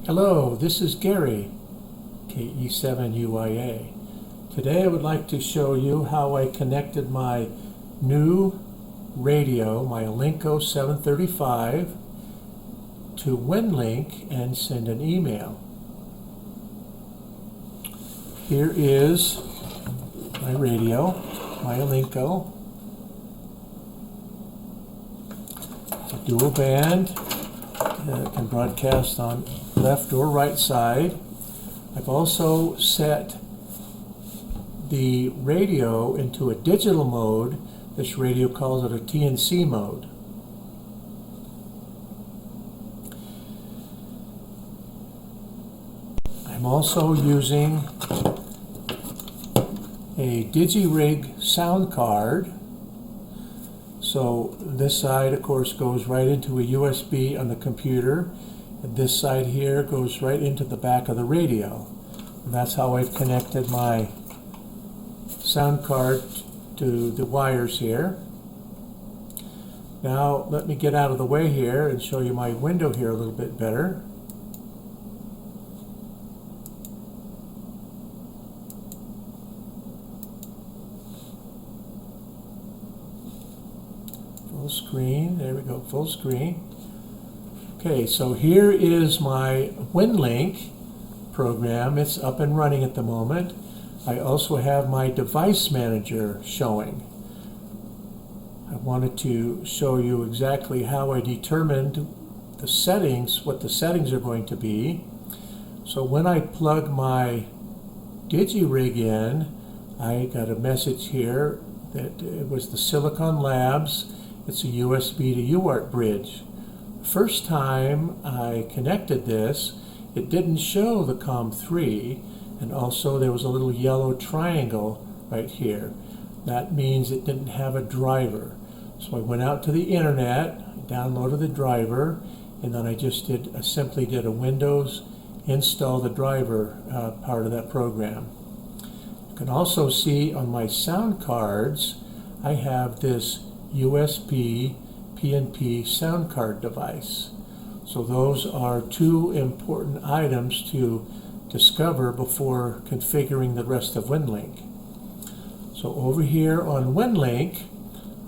Hello, this is Gary, KE7UIA. Today I would like to show you how I connected my new radio, my Alinco 735, to Winlink and send an email. Here is my radio, my Alinco. It's a dual band. It can broadcast on left or right side. I've also set the radio into a digital mode. This radio calls it a TNC mode. I'm also using a digirig sound card. So this side, of course, goes right into a USB on the computer, and this side here goes right into the back of the radio. And that's how I've connected my sound card to the wires here. Now let me get out of the way here and show you my window here a little bit better. Full screen, there we go, full screen. Okay, so here is my Winlink program. It's up and running at the moment. I also have my device manager showing. I wanted to show you exactly how I determined the settings, what the settings are going to be. So when I plug my digirig in, I got a message here that it was the Silicon Labs. It's a USB to UART bridge. First time I connected this, it didn't show the COM3, and also there was a little yellow triangle right here. That means it didn't have a driver. So I went out to the internet, downloaded the driver, and then I just simply did a Windows install the driver part of that program. You can also see on my sound cards, I have this USB PNP sound card device. So those are two important items to discover before configuring the rest of Winlink. So over here on Winlink,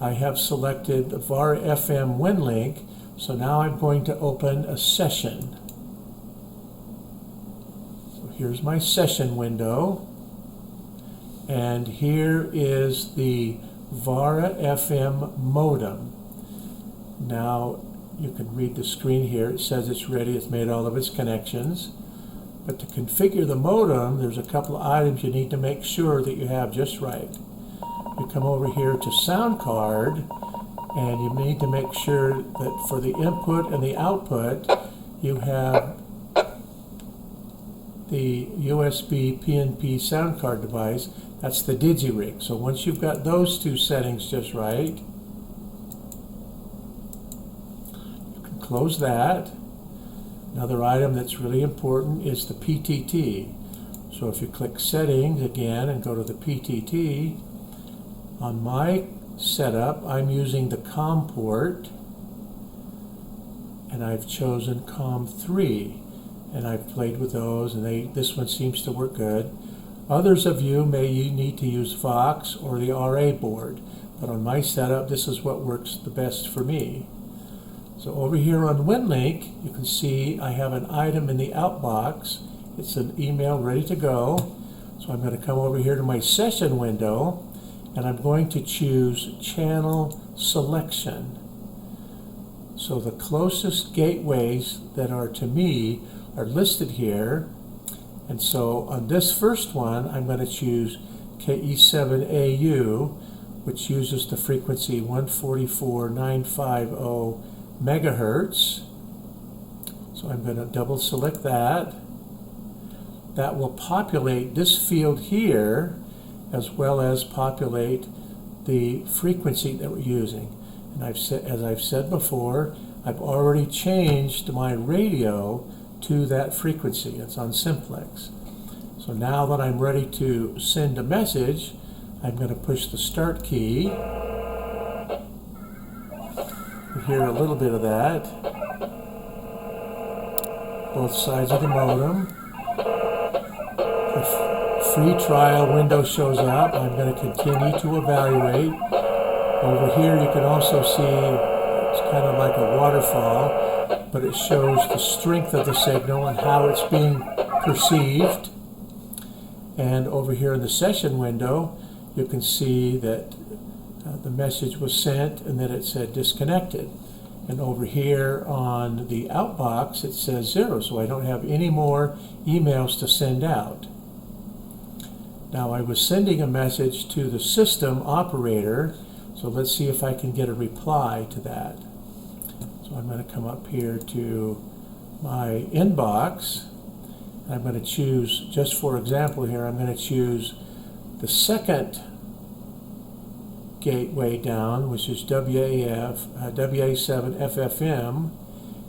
I have selected the VARA FM Winlink. So now I'm going to open a session. So here's my session window. And here is the VARA FM modem. Now you can read the screen here. It says it's ready. It's made all of its connections. But to configure the modem, there's a couple of items you need to make sure that you have just right. You come over here to sound card, and you need to make sure that for the input and the output, you have the USB PNP sound card device. That's the digirig. So once you've got those two settings just right, you can close that. Another item that's really important is the PTT. So if you click Settings again and go to the PTT, on my setup I'm using the COM port, and I've chosen COM3, and I've played with those, and this one seems to work good. Others of you may need to use Vox or the RA board, but on my setup this is what works the best for me. So over here on Winlink, you can see I have an item in the outbox. It's an email ready to go. So I'm going to come over here to my session window, and I'm going to choose channel selection. So the closest gateways that are to me are listed here. And so on this first one, I'm going to choose KE7AU, which uses the frequency 144.950 megahertz. So I'm going to double select that. That will populate this field here, as well as populate the frequency that we're using. And as I've said before, I've already changed my radio to that frequency. It's on simplex. So now that I'm ready to send a message, I'm going to push the start key. You hear a little bit of that. both sides of the modem. The free trial window shows up. I'm going to continue to evaluate. Over here you can also see it's kind of like a waterfall, but it shows the strength of the signal and how it's being perceived. And over here in the session window, you can see that the message was sent and that it said disconnected. And over here on the outbox, it says 0, so I don't have any more emails to send out. Now I was sending a message to the system operator, so let's see if I can get a reply to that. So I'm going to come up here to my inbox. I'm going to choose, just for example here, I'm going to choose the second gateway down, which is WA7FFM.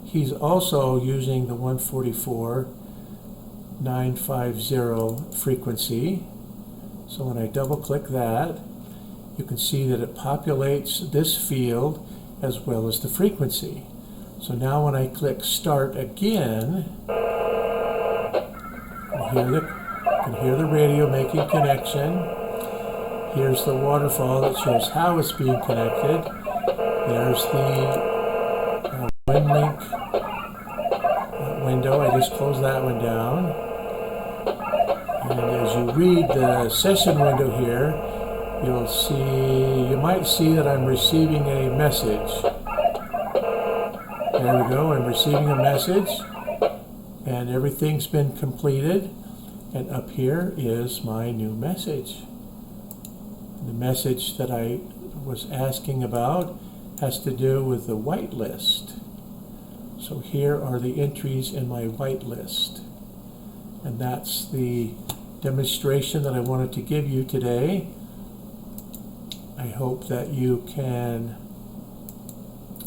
He's also using the 144.950 frequency. So when I double click that, you can see that it populates this field as well as the frequency. So now when I click start again, you can hear the radio making connection. Here's the waterfall that shows how it's being connected. There's the Winlink window. I just closed that one down. And as you read the session window here, you might see that I'm receiving a message. There we go, I'm receiving a message, and everything's been completed. And up here is my new message. The message that I was asking about has to do with the whitelist. So here are the entries in my whitelist. And that's the demonstration that I wanted to give you today. I hope that you can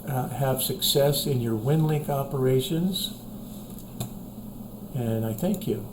have success in your Winlink operations. And I thank you.